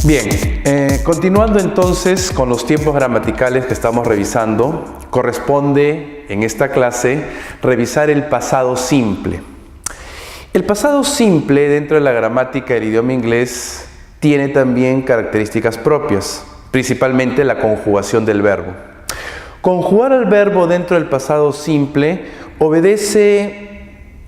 Bien, continuando entonces con los tiempos gramaticales que estamos revisando, corresponde en esta clase revisar el pasado simple. El pasado simple dentro de la gramática del idioma inglés tiene también características propias, principalmente la conjugación del verbo. Conjugar al verbo dentro del pasado simple obedece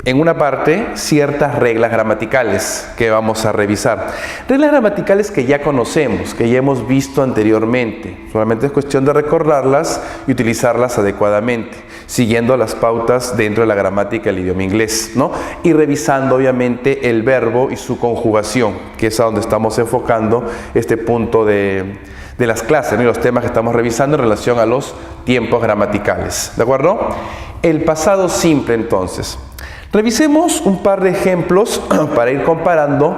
en una parte ciertas reglas gramaticales que vamos a revisar. Reglas gramaticales que ya conocemos, que ya hemos visto anteriormente. Solamente es cuestión de recordarlas y utilizarlas adecuadamente, siguiendo las pautas dentro de la gramática del idioma inglés, ¿no? Y revisando obviamente el verbo y su conjugación, que es a donde estamos enfocando este punto de las clases, ¿no? Y los temas que estamos revisando en relación a los tiempos gramaticales. ¿De acuerdo? El pasado simple entonces. Revisemos un par de ejemplos para ir comparando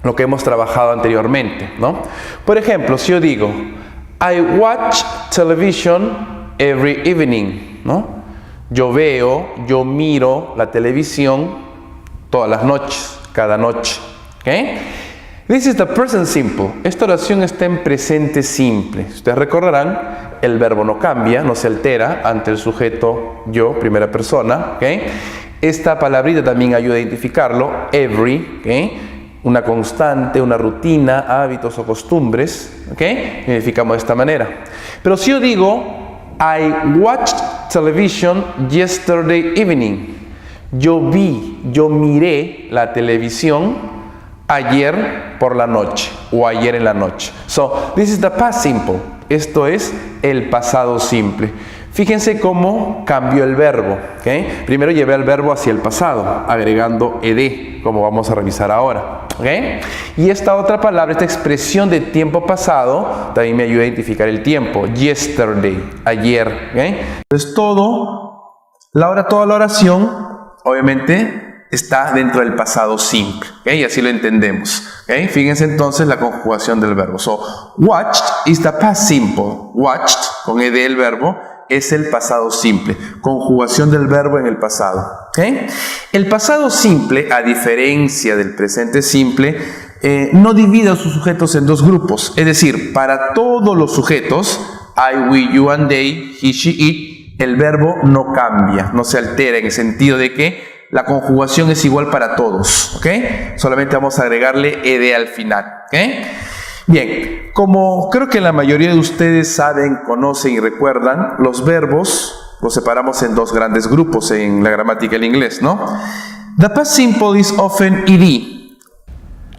lo que hemos trabajado anteriormente, ¿no? Por ejemplo, si yo digo, I watch television every evening, ¿no? Yo miro la televisión todas las noches, cada noche, ¿ok? This is the present simple. Esta oración está en presente simple. Ustedes recordarán, el verbo no cambia, no se altera ante el sujeto yo, primera persona, ¿ok? Esta palabrita también ayuda a identificarlo, every, ¿okay? Una constante, una rutina, hábitos o costumbres, ¿okay? Identificamos de esta manera. Pero si yo digo, I watched television yesterday evening. Yo miré la televisión ayer por la noche o ayer en la noche. So, this is the past simple. Esto es el pasado simple. Fíjense cómo cambió el verbo, ¿okay? Primero llevé el verbo hacia el pasado, agregando ed, como vamos a revisar ahora, ¿okay? Y esta otra palabra, esta expresión de tiempo pasado, también me ayuda a identificar el tiempo. Yesterday, ayer, ¿okay? Entonces toda la oración, obviamente, está dentro del pasado simple, ¿okay? Y así lo entendemos, ¿okay? Fíjense entonces la conjugación del verbo. So, watched is the past simple. Watched, con ed el verbo, es el pasado simple, conjugación del verbo en el pasado, ¿okay? El pasado simple, a diferencia del presente simple, no divide a sus sujetos en dos grupos, es decir, para todos los sujetos, I, we, you and they, he, she, it, el verbo no cambia, no se altera en el sentido de que la conjugación es igual para todos, ¿okay? Solamente vamos a agregarle ed al final, ¿okay? Bien, como creo que la mayoría de ustedes saben, conocen y recuerdan, los verbos los separamos en dos grandes grupos en la gramática del inglés, ¿no? The past simple is often ed.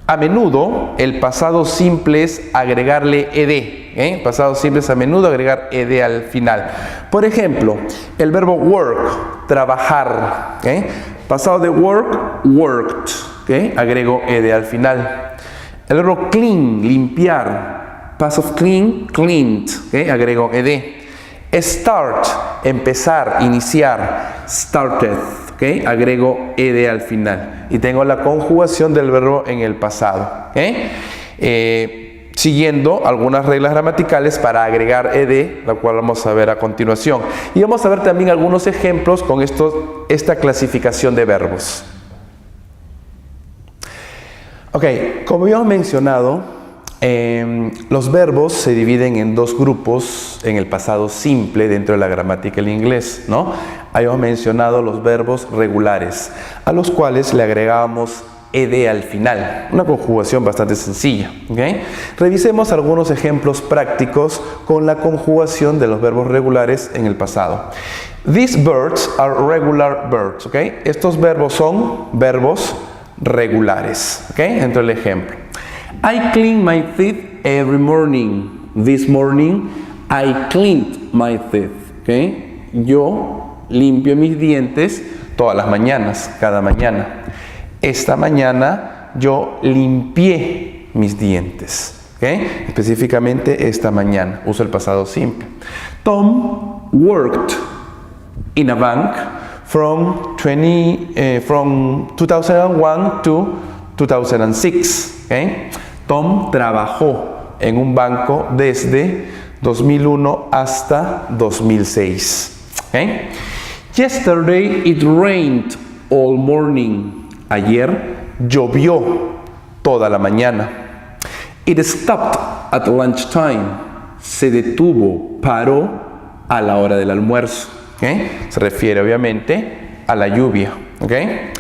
A menudo el pasado simple es agregarle ed, Pasado simple es a menudo agregar ed al final. Por ejemplo, el verbo work, trabajar, Pasado de work, worked, Agrego ed al final. El verbo clean, limpiar. Past of clean, cleaned. Agrego ed. Start, empezar, iniciar. Started. Agrego ed al final. Y tengo la conjugación del verbo en el pasado. Siguiendo algunas reglas gramaticales para agregar ed, la cual vamos a ver a continuación. Y vamos a ver también algunos ejemplos con esta clasificación de verbos. Ok, como ya hemos mencionado, los verbos se dividen en dos grupos en el pasado simple dentro de la gramática del inglés, ¿no? Habíamos mencionado los verbos regulares, a los cuales le agregamos ed al final, una conjugación bastante sencilla, ¿okay? Revisemos algunos ejemplos prácticos con la conjugación de los verbos regulares en el pasado. These verbs are regular verbs, ¿okay? Estos verbos son verbos regulares, ¿ok? Dentro del ejemplo. I clean my teeth every morning. This morning I cleaned my teeth, ¿ok? Yo limpio mis dientes todas las mañanas, cada mañana. Esta mañana yo limpié mis dientes, ¿ok? Específicamente esta mañana. Uso el pasado simple. Tom worked in a bank from 2001 to 2006. ¿Okay? Tom trabajó en un banco desde 2001 hasta 2006. ¿Okay? Yesterday it rained all morning. Ayer llovió toda la mañana. It stopped at lunchtime. Se detuvo, paró a la hora del almuerzo. ¿Okay? Se refiere obviamente a la lluvia. ¿Okay?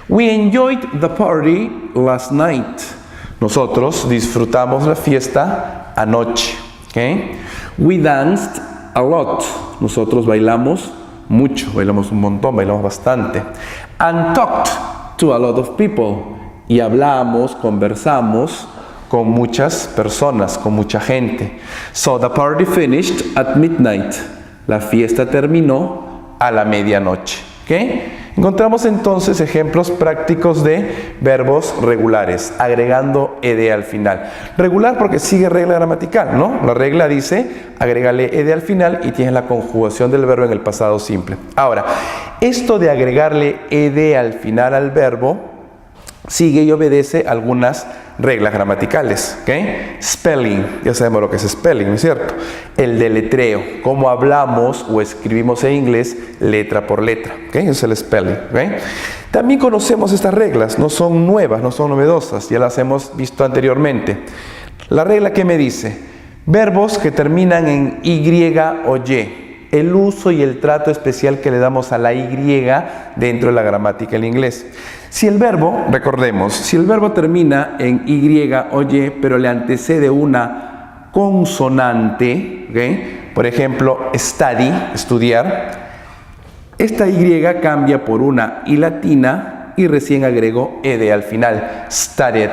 We enjoyed the party last night. Nosotros disfrutamos la fiesta anoche. ¿Okay? We danced a lot. Nosotros bailamos mucho, bailamos un montón, bailamos bastante. And talked to a lot of people. Y hablamos, conversamos con muchas personas, con mucha gente. So the party finished at midnight. La fiesta terminó a la medianoche. ¿Okay? Encontramos entonces ejemplos prácticos de verbos regulares, agregando ed al final. Regular porque sigue regla gramatical, ¿no? La regla dice, agrégale ed al final y tienes la conjugación del verbo en el pasado simple. Ahora, esto de agregarle ed al final al verbo sigue y obedece algunas reglas gramaticales. ¿Okay? Spelling, ya sabemos lo que es spelling, ¿no es cierto? El deletreo, cómo hablamos o escribimos en inglés letra por letra. ¿Okay? Es el spelling. ¿Okay? También conocemos estas reglas, no son nuevas, no son novedosas, ya las hemos visto anteriormente. La regla que me dice, verbos que terminan en Y o Y. El uso y el trato especial que le damos a la Y dentro de la gramática del inglés. Si el verbo, recordemos, si el verbo termina en Y o Y, pero le antecede una consonante, ¿okay? Por ejemplo, study, estudiar, esta Y cambia por una I latina y recién agrego ed al final, studied,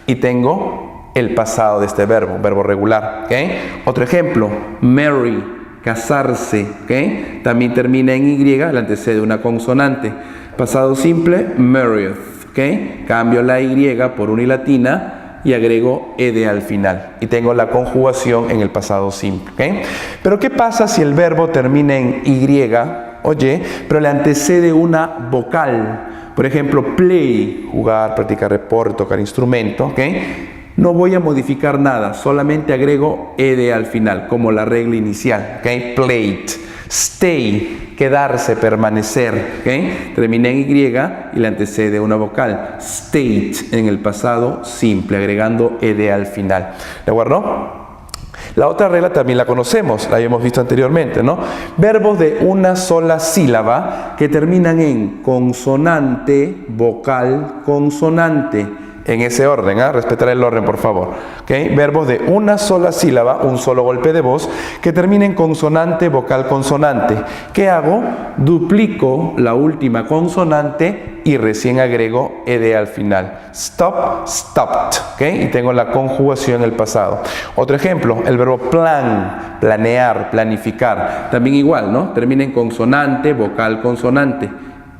y tengo el pasado de este verbo, verbo regular. ¿Okay? Otro ejemplo, marry, casarse, ¿okay? También termina en Y, le antecede una consonante. Pasado simple, married, ¿okay? Cambio la Y por una I latina y agrego ed al final. Y tengo la conjugación en el pasado simple, ¿okay? Pero ¿qué pasa si el verbo termina en Y o Y, pero le antecede una vocal? Por ejemplo, play, jugar, practicar deporte, tocar instrumento, ¿okay? No voy a modificar nada, solamente agrego ed al final, como la regla inicial, ¿okay? Played. Stay, quedarse, permanecer, ¿okay? Termina en Y y le antecede una vocal. Stayed en el pasado simple, agregando ed al final. ¿De acuerdo? La otra regla también la conocemos, la habíamos visto anteriormente, ¿no? Verbos de una sola sílaba que terminan en consonante, vocal, consonante. En ese orden, respetar el orden, por favor. ¿Okay? Verbos de una sola sílaba, un solo golpe de voz, que terminen en consonante, vocal, consonante. ¿Qué hago? Duplico la última consonante y recién agrego ed al final. Stop, stopped. ¿Okay? Y tengo la conjugación en el pasado. Otro ejemplo, el verbo plan, planear, planificar. También igual, ¿no? Termina en consonante, vocal, consonante.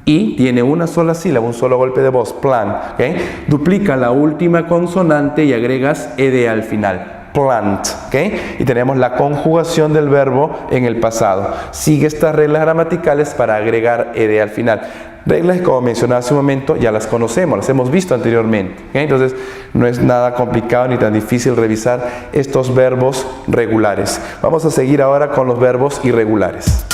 Y tiene una sola sílaba, un solo golpe de voz, plan. ¿Okay? Duplica la última consonante y agregas ed al final, plant. ¿Okay? Y tenemos la conjugación del verbo en el pasado. Sigue estas reglas gramaticales para agregar ed al final. Reglas que, como mencionaba hace un momento, ya las conocemos, las hemos visto anteriormente. ¿Okay? Entonces, no es nada complicado ni tan difícil revisar estos verbos regulares. Vamos a seguir ahora con los verbos irregulares.